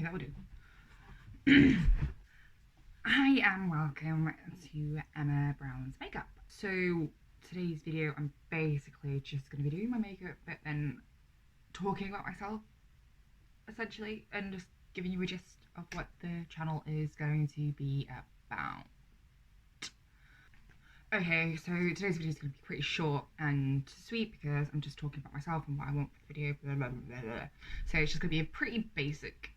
Okay, that will do. Hi and welcome to Emma Brown's makeup. So today's video, I'm basically just going to be doing my makeup but then talking about myself essentially, and just giving you a gist of what the channel is going to be about. Okay, so today's video is going to be pretty short and sweet because I'm just talking about myself and what I want for the video, blah, blah, blah, blah. So it's just going to be a pretty basic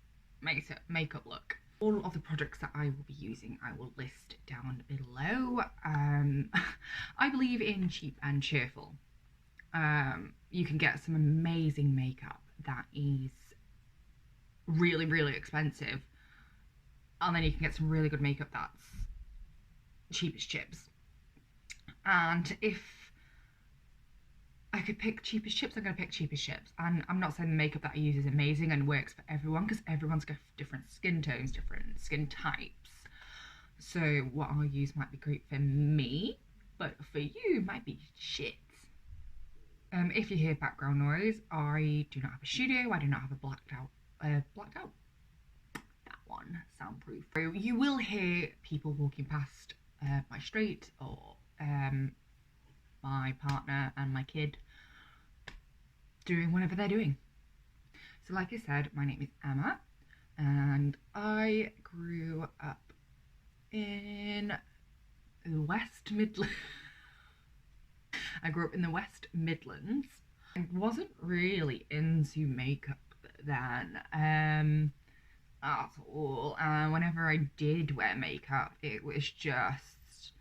makeup look. All of the products that I will be using I will list down below. I believe in cheap and cheerful. You can get some amazing makeup that is really, really expensive, and then you can get some really good makeup that's cheap as chips. And if I could pick cheap as chips, I'm going to pick cheap as chips. And I'm not saying the makeup that I use is amazing and works for everyone, because everyone's got different skin tones, different skin types. So what I use might be great for me, but for you it might be shit. If you hear background noise, I do not have a studio. I do not have a blacked out that one, soundproof. So you will hear people walking past my street, or my partner and my kid doing whatever they're doing. So like I said, my name is Emma and I grew up in the West Midlands. I grew up in the West Midlands. I wasn't really into makeup then at all, and whenever I did wear makeup it was just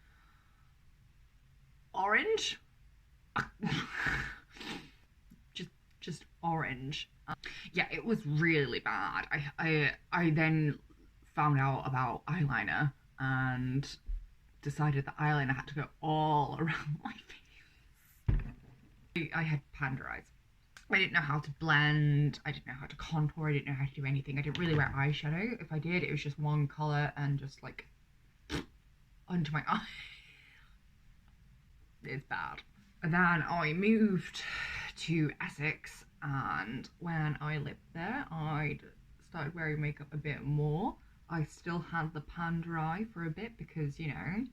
orange. just orange. Yeah, it was really bad. I then found out about eyeliner and decided that eyeliner had to go all around my face. I had panda eyes. I didn't know how to blend, I didn't know how to contour, I didn't know how to do anything. I didn't really wear eyeshadow. If I did, it was just one colour and just like under my eye. It's bad. And then I moved to Essex, and when I lived there I started wearing makeup a bit more. I still had the panda eye for a bit because, you know,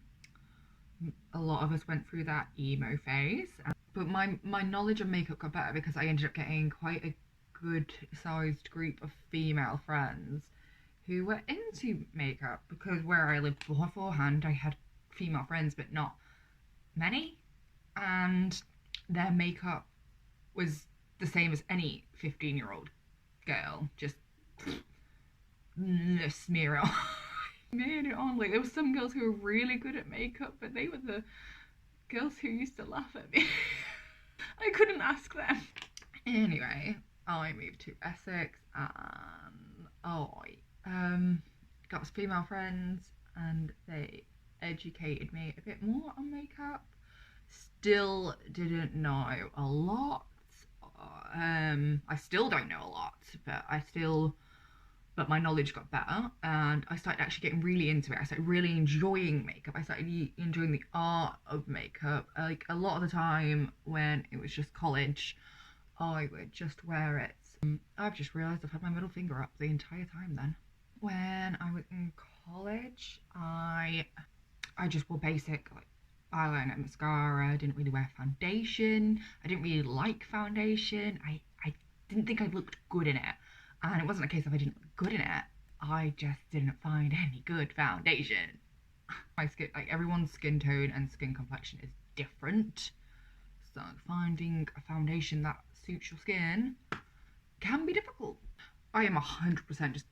a lot of us went through that emo phase. But my knowledge of makeup got better because I ended up getting quite a good sized group of female friends who were into makeup, because where I lived beforehand I had female friends but not many, and their makeup was the same as any 15-year-old girl, just smear it on. Made it on. Like, there were some girls who were really good at makeup, but they were the girls who used to laugh at me. I couldn't ask them. Anyway, I moved to Essex and I got some female friends and they educated me a bit more on makeup. Still didn't know a lot. I still don't know a lot, but my knowledge got better and I started actually getting really into it. I started really enjoying makeup. I started enjoying the art of makeup. Like, a lot of the time when it was just college, I would just wear it. I've just realised I've had my middle finger up the entire time then. When I was in college, I just wore basic, like, eyeliner and mascara. I didn't really wear foundation. I didn't really like foundation. I didn't think I looked good in it. And it wasn't a case of I didn't look good in it, I just didn't find any good foundation. My skin, like, everyone's skin tone and skin complexion is different, so finding a foundation that suits your skin can be difficult. I am 100% just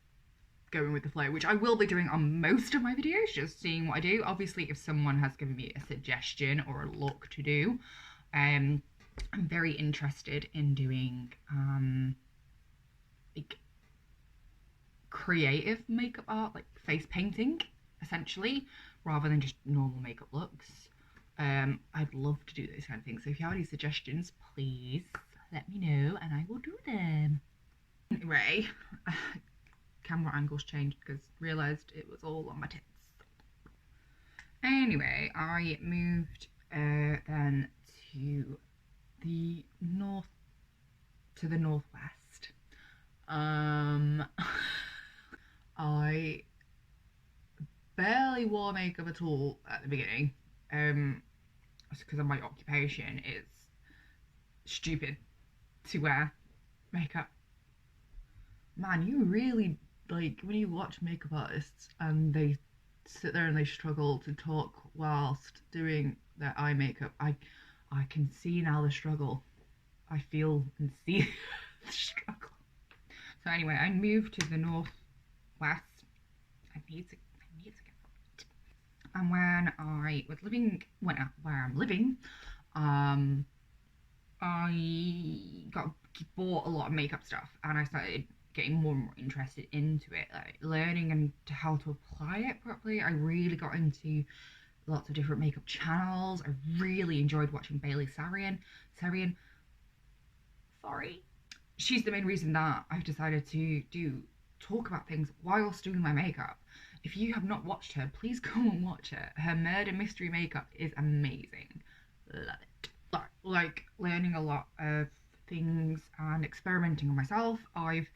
going with the flow, which I will be doing on most of my videos, just seeing what I do. Obviously, if someone has given me a suggestion or a look to do, I'm very interested in doing like creative makeup art, like face painting essentially, rather than just normal makeup looks. I'd love to do those kind of things, so if you have any suggestions, please let me know and I will do them. Anyway, camera angles changed because realised it was all on my tits. Anyway, I moved then to the northwest. I barely wore makeup at all at the beginning. Because of my occupation. It's stupid to wear makeup. Man, you really, like, when you watch makeup artists and they sit there and they struggle to talk whilst doing their eye makeup, I can see now the struggle. I feel and see the struggle. So anyway, I moved to the northwest. I need to get it. And when I was living, where I'm living, I bought a lot of makeup stuff, and I started getting more and more interested into it, like learning and how to apply it properly. I really got into lots of different makeup channels. I really enjoyed watching Bailey Sarian. Sorry. She's the main reason that I've decided to talk about things whilst doing my makeup. If you have not watched her, please go and watch it. Her murder mystery makeup is amazing. Love it. Like learning a lot of things and experimenting on myself. I've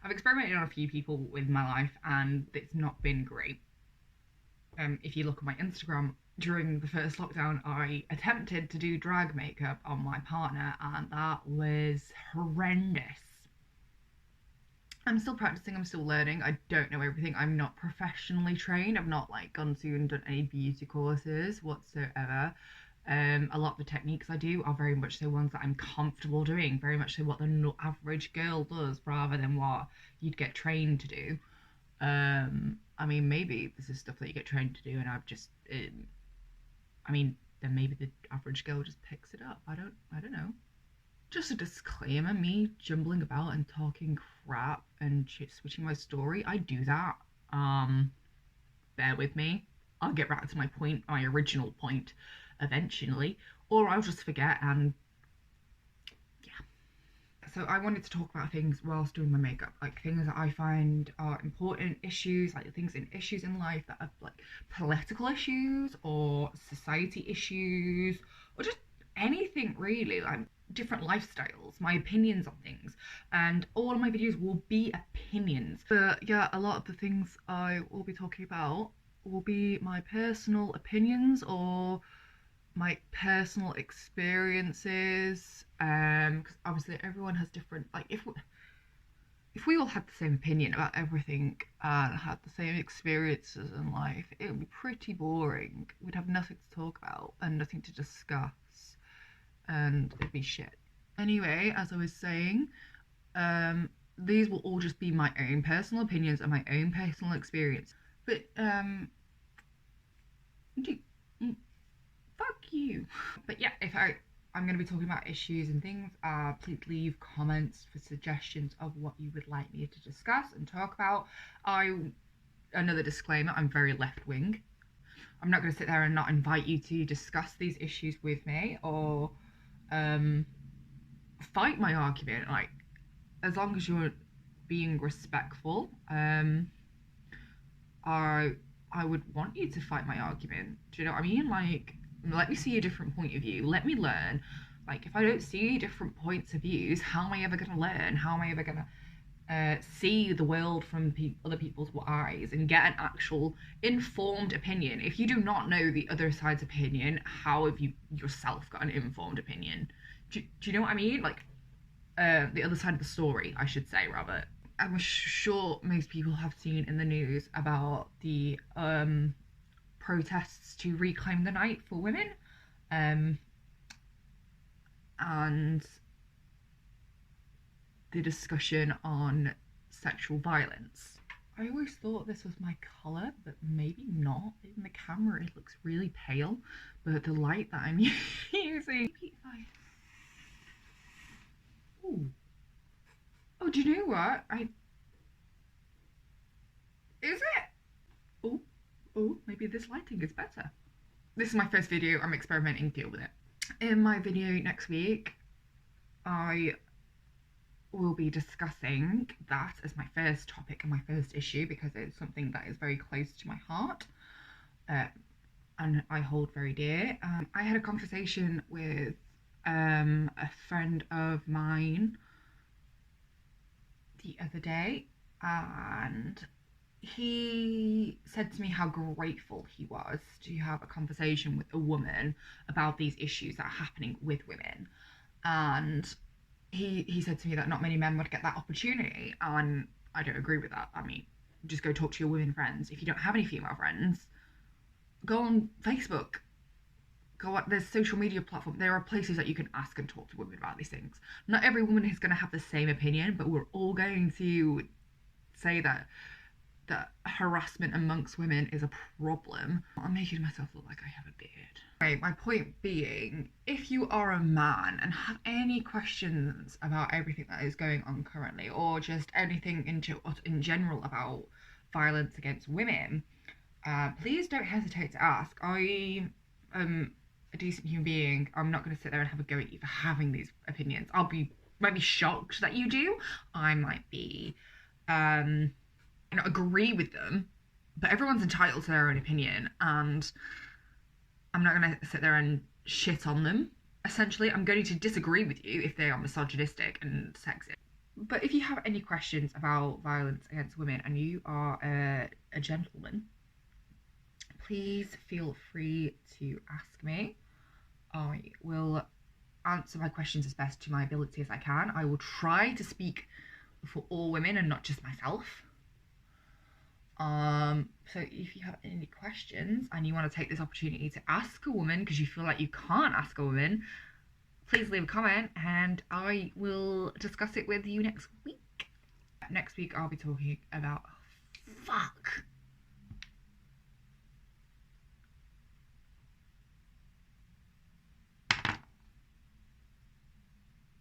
experimented on a few people with my life, and it's not been great. If you look at my Instagram, during the first lockdown, I attempted to do drag makeup on my partner, and that was horrendous. I'm still practicing, I'm still learning. I don't know everything. I'm not professionally trained. I've not like gone to and done any beauty courses whatsoever. A lot of the techniques I do are very much so ones that I'm comfortable doing, very much so what the average girl does rather than what you'd get trained to do. I mean, maybe this is stuff that you get trained to do, and I've just, I mean, then maybe the average girl just picks it up. I don't know. Just a disclaimer, me jumbling about and talking crap and switching my story, I do that. Bear with me. I'll get back to my original point eventually, or I'll just forget. And yeah, so I wanted to talk about things whilst doing my makeup, like things that I find are important issues, like issues in life that are like political issues or society issues, or just anything really, like different lifestyles, my opinions on things. And all of my videos will be opinions, but yeah, a lot of the things I will be talking about will be my personal opinions or my personal experiences, because obviously everyone has different, like if we all had the same opinion about everything and had the same experiences in life, it would be pretty boring. We'd have nothing to talk about and nothing to discuss, and it'd be shit. Anyway, as I was saying, these will all just be my own personal opinions and my own personal experience. But fuck you. But yeah, if I'm going to be talking about issues and things, please leave comments for suggestions of what you would like me to discuss and talk about. Another disclaimer, I'm very left wing. I'm not going to sit there and not invite you to discuss these issues with me or fight my argument. Like, as long as you're being respectful, I would want you to fight my argument. Do you know what I mean? Like, let me see a different point of view. Let me learn. Like, if I don't see different points of views, how am I ever going to learn? How am I ever going to see the world from other people's eyes and get an actual informed opinion? If you do not know the other side's opinion, how have you yourself got an informed opinion? Do you know what I mean? Like, the other side of the story, I should say, rather. I'm sure most people have seen in the news about the protests to reclaim the night for women, and the discussion on sexual violence. I always thought this was my colour, but maybe not. In the camera it looks really pale, but the light that I'm using... Ooh. Oh, do you know what? Is it? Oh, maybe this lighting is better. This is my first video. I'm experimenting. Deal with it. In my video next week, I will be discussing that as my first topic and my first issue, because it's something that is very close to my heart and I hold very dear. I had a conversation with a friend of mine the other day, and he said to me how grateful he was to have a conversation with a woman about these issues that are happening with women. And he said to me that not many men would get that opportunity, and I don't agree with that. I mean, just go talk to your women friends. If you don't have any female friends, go on Facebook. Go on, there's social media platforms. There are places that you can ask and talk to women about these things. Not every woman is going to have the same opinion, but we're all going to say that harassment amongst women is a problem. I'm making myself look like I have a beard. Right, my point being, if you are a man and have any questions about everything that is going on currently, or just anything in general about violence against women, please don't hesitate to ask. I am a decent human being. I'm not going to sit there and have a go at you for having these opinions. Might be shocked that you do. I might be not agree with them, but everyone's entitled to their own opinion, and I'm not going to sit there and shit on them. Essentially, I'm going to disagree with you if they are misogynistic and sexist. But if you have any questions about violence against women and you are a gentleman, please feel free to ask me. I will answer my questions as best to my ability as I can. I will try to speak for all women and not just myself. So if you have any questions and you want to take this opportunity to ask a woman because you feel like you can't ask a woman, please leave a comment and I will discuss it with you next week. Next week I'll be talking about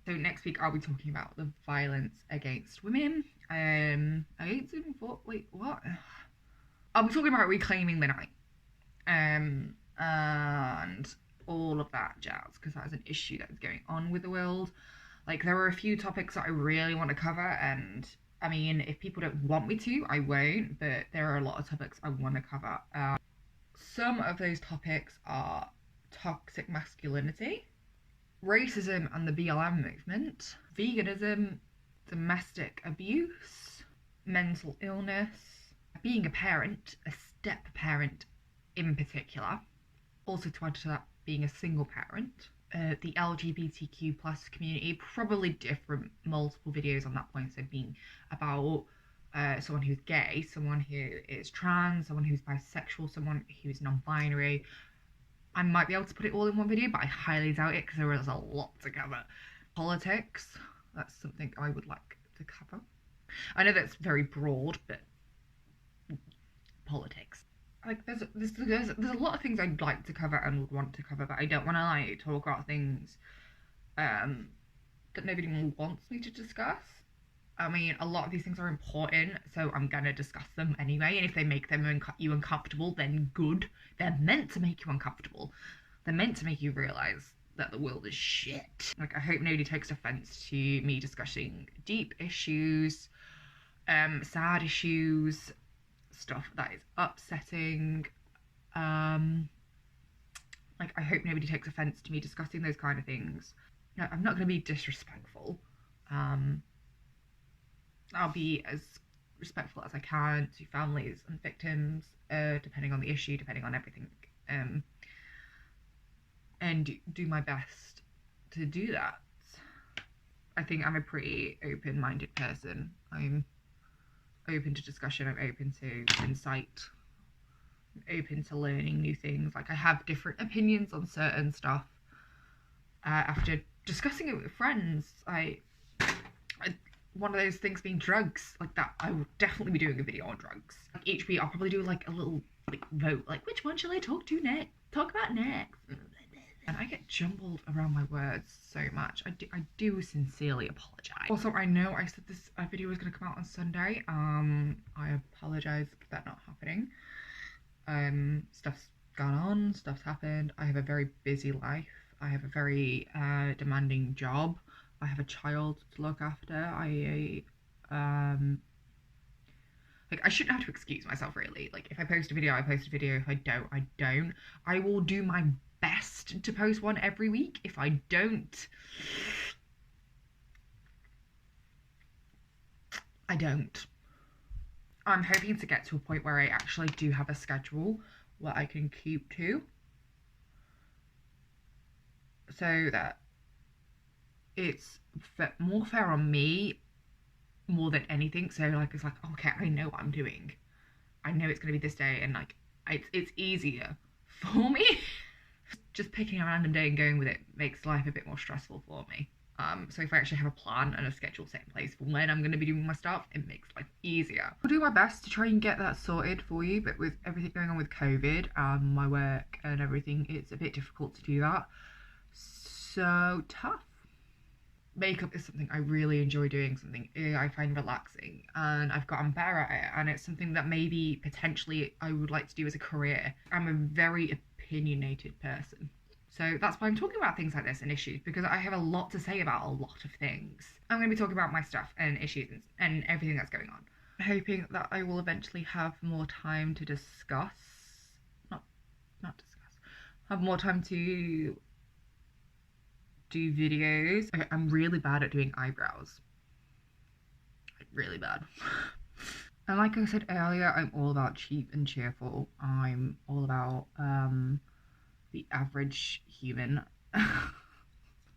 So next week I'll be talking about the violence against women. Wait, what? I'll be talking about reclaiming the night. And all of that jazz, because that is an issue that is going on with the world. Like, there are a few topics that I really want to cover, and I mean, if people don't want me to, I won't, but there are a lot of topics I want to cover. Some of those topics are toxic masculinity, racism and the BLM movement, veganism, domestic abuse, mental illness, being a parent, a step parent in particular, also to add to that, being a single parent, the LGBTQ plus community, probably different multiple videos on that point, so being about someone who's gay, someone who is trans, someone who's bisexual, someone who's non-binary. I might be able to put it all in one video, but I highly doubt it because there is a lot to cover. Politics, that's something I would like to cover. I know that's very broad, but politics. Like, there's a lot of things I'd like to cover and would want to cover, but I don't want to like talk about things that nobody wants me to discuss. I mean, a lot of these things are important, so I'm gonna discuss them anyway, and if they make you uncomfortable, then good. They're meant to make you uncomfortable. They're meant to make you realise that the world is shit. Like, I hope nobody takes offence to me discussing deep issues, sad issues, stuff that is upsetting. Like, I hope nobody takes offence to me discussing those kind of things. No, I'm not going to be disrespectful. I'll be as respectful as I can to families and victims, depending on the issue, depending on everything, and do my best to do that. I think I'm a pretty open-minded person. I'm open to discussion, I'm open to insight, I'm open to learning new things. Like, I have different opinions on certain stuff. After discussing it with friends, one of those things being drugs, like that, I will definitely be doing a video on drugs. Like, each week I'll probably do like a little vote, like which one shall I talk about next? And I get jumbled around my words so much. I do sincerely apologise. Also, I know I said this video was going to come out on Sunday. I apologise for that not happening. Stuff's gone on, stuff's happened. I have a very busy life. I have a very demanding job. I have a child to look after. Like, I shouldn't have to excuse myself, really. Like, if I post a video, I post a video. If I don't, I don't. I will do my best to post one every week. If I don't, I don't. I'm hoping to get to a point where I actually do have a schedule where I can keep to, so that it's more fair on me more than anything. So like, it's like, okay, I know what I'm doing. I know it's going to be this day, and like it's easier for me. Just picking a random day and going with it makes life a bit more stressful for me. So if I actually have a plan and a schedule set in place for when I'm going to be doing my stuff, it makes life easier. I'll do my best to try and get that sorted for you, but with everything going on with COVID and my work and everything, it's a bit difficult to do that. So tough. Makeup is something I really enjoy doing, something I find relaxing, and I've gotten better at it, and it's something that maybe potentially I would like to do as a career. I'm a very opinionated person, so that's why I'm talking about things like this and issues, because I have a lot to say about a lot of things. I'm going to be talking about my stuff and issues and everything that's going on, hoping that I will eventually have more time to discuss, not discuss, have more time to do videos. Okay, I'm really bad at doing eyebrows. Really bad. And like I said earlier, I'm all about cheap and cheerful. I'm all about the average human.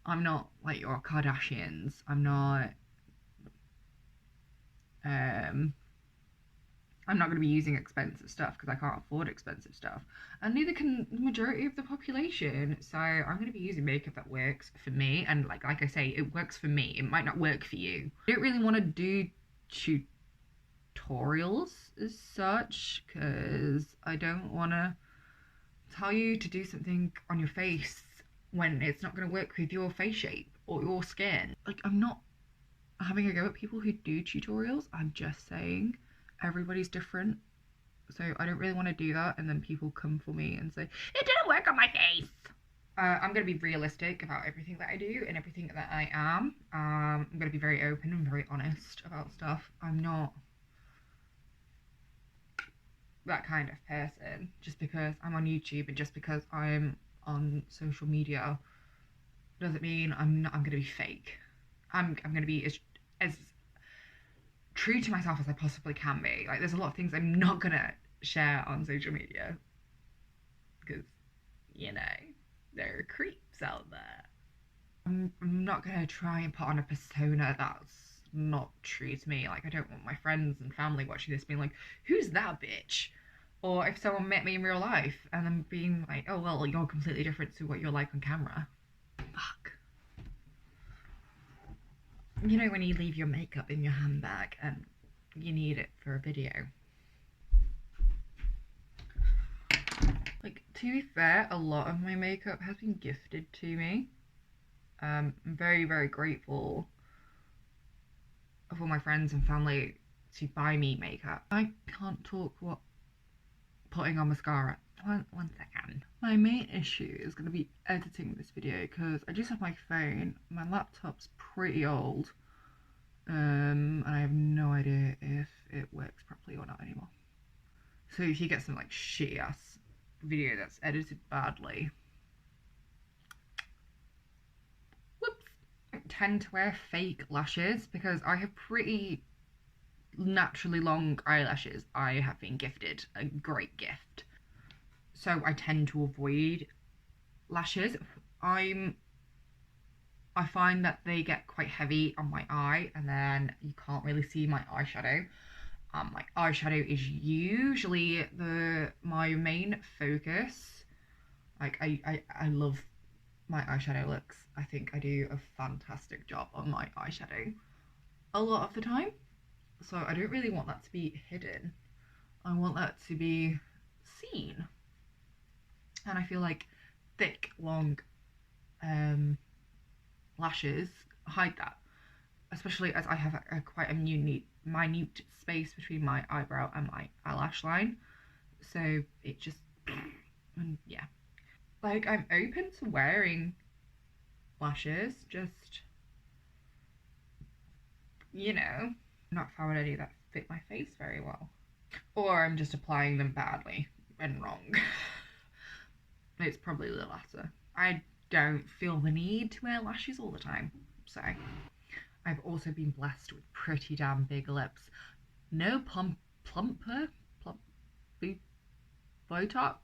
I'm not like your Kardashians. I'm not going to be using expensive stuff because I can't afford expensive stuff, and neither can the majority of the population. So I'm going to be using makeup that works for me, and like I say, it works for me. It might not work for you. I don't really want to do tutorials as such, because I don't want to tell you to do something on your face when it's not going to work with your face shape or your skin. Like, I'm not having a go at people who do tutorials. I'm just saying everybody's different, so I don't really want to do that, and then people come for me and say it didn't work on my face. I'm going to be realistic about everything that I do and everything that I am. I'm going to be very open and very honest about stuff. I'm not that kind of person. Just because I'm on YouTube and just because I'm on social media doesn't mean I'm going to be fake. I'm going to be as true to myself as I possibly can be. Like, there's a lot of things I'm not gonna share on social media because, you know, there are creeps out there. I'm not gonna try and put on a persona that's not true to me. Like, I don't want my friends and family watching this being like, who's that bitch? Or if someone met me in real life and then being like, oh well, you're completely different to what you're like on camera. Fuck. You know when you leave your makeup in your handbag and you need it for a video. Like, to be fair, a lot of my makeup has been gifted to me. I'm very, very grateful for my friends and family to buy me makeup. I can't talk what putting on mascara. One second. My main issue is going to be editing this video because I just have my phone. My laptop's pretty old. And I have no idea if it works properly or not anymore. So if you get some like shitty ass video that's edited badly, whoops. I tend to wear fake lashes because I have pretty naturally long eyelashes. I have been gifted a great gift, so I tend to avoid lashes. I find that they get quite heavy on my eye, and then you can't really see my eyeshadow. My eyeshadow is usually my main focus. Like, I love my eyeshadow looks. I think I do a fantastic job on my eyeshadow a lot of the time. So I don't really want that to be hidden. I want that to be seen. And I feel like thick, long lashes hide that, especially as I have quite a minute space between my eyebrow and my eyelash line, so it just, and yeah, like, I'm open to wearing lashes, just, you know, I'm not found any that fit my face very well, or I'm just applying them badly and wrong. It's probably the latter. I don't feel the need to wear lashes all the time, so I've also been blessed with pretty damn big lips. No plumper, Botox.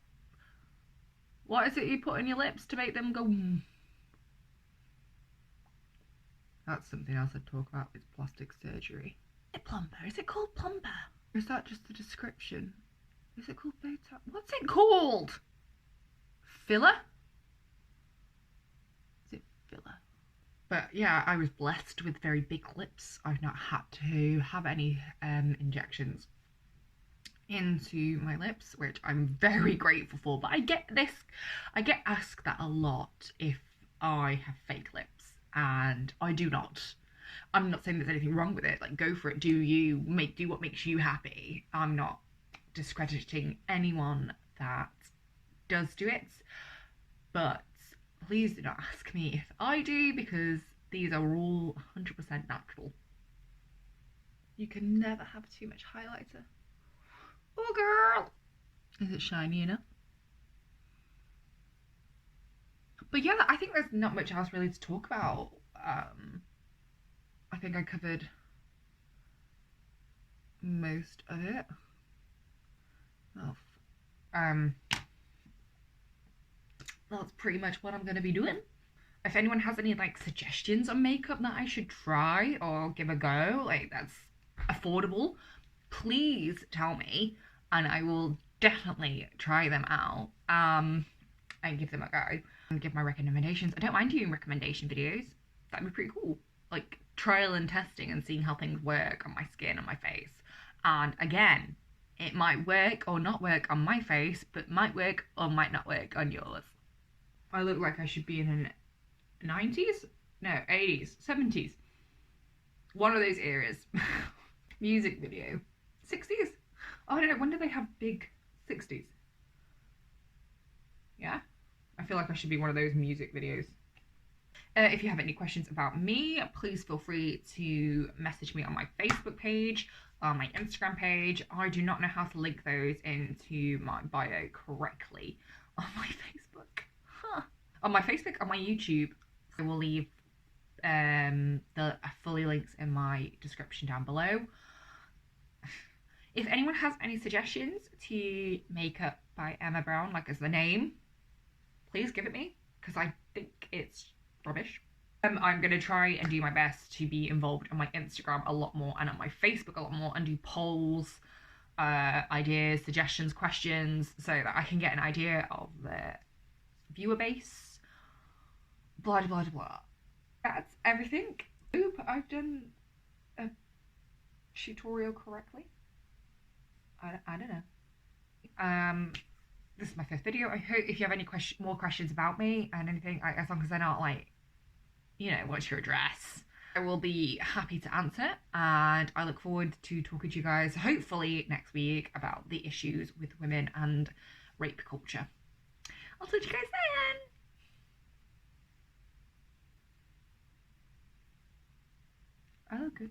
What is it you put in your lips to make them go? That's something else I'd talk about with plastic surgery. Plumper. Is it called plumper? Or is that just the description? Is it called Botox? What's it called? Filler? Is it filler? But yeah, I was blessed with very big lips. I've not had to have any injections into my lips, which I'm very grateful for. But I get asked that a lot if I have fake lips, and I do not. I'm not saying there's anything wrong with it. Like, go for it. Do what makes you happy. I'm not discrediting anyone that does do it, but please do not ask me if I do, because these are all 100% natural. You can never have too much highlighter. Oh girl! Is it shiny enough? But yeah, I think there's not much else really to talk about. I think I covered most of it. That's pretty much what I'm going to be doing. If anyone has any like suggestions on makeup that I should try or give a go, like that's affordable, please tell me, and I will definitely try them out and give them a go and give my recommendations. I don't mind doing recommendation videos. That'd be pretty cool. Like trial and testing and seeing how things work on my skin and my face. And again, it might work or not work on my face, but might work or might not work on yours. I look like I should be in a 90s? No, 80s, 70s. One of those eras. Music video. 60s? Oh, I don't know, when do they have big 60s? Yeah? I feel like I should be one of those music videos. If you have any questions about me, please feel free to message me on my Facebook page, on my Instagram page. I do not know how to link those into my bio correctly on my Facebook. On my Facebook, on my YouTube, I will leave the fully links in my description down below. If anyone has any suggestions to Makeup by Emma Brown, like as the name, please give it me, because I think it's rubbish. I'm going to try and do my best to be involved on my Instagram a lot more and on my Facebook a lot more, and do polls, ideas, suggestions, questions, so that I can get an idea of the viewer base. Blah, blah, blah. That's everything. Hope I've done a tutorial correctly. I don't know. This is my first video. I hope if you have any more questions about me and anything, as long as they're not like, you know, what's your address, I will be happy to answer. And I look forward to talking to you guys hopefully next week about the issues with women and rape culture. I'll talk to you guys then. Oh, good.